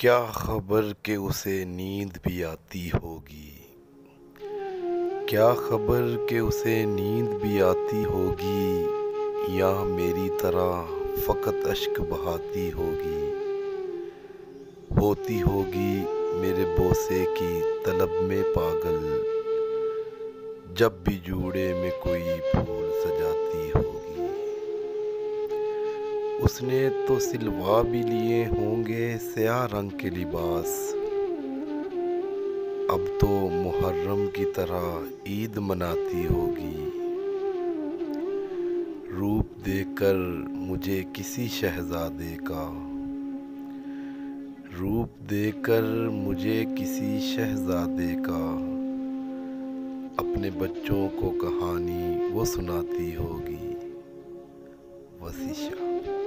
کیا خبر کہ اسے نیند بھی آتی ہوگی، کیا خبر کہ اسے نیند بھی آتی ہوگی، یا میری طرح فقط اشک بہاتی ہوتی ہوگی میرے بوسے کی طلب میں پاگل، جب بھی جوڑے میں کوئی پھول سجاتی ہوگی۔ اس نے تو سلوا بھی لیے ہوں گے سیاہ رنگ کے لباس، اب تو محرم کی طرح عید مناتی ہوگی۔ روپ دے کر مجھے کسی شہزادے کا، روپ دے کر مجھے کسی شہزادے کا، اپنے بچوں کو کہانی وہ سناتی ہوگی۔ وسیشہ۔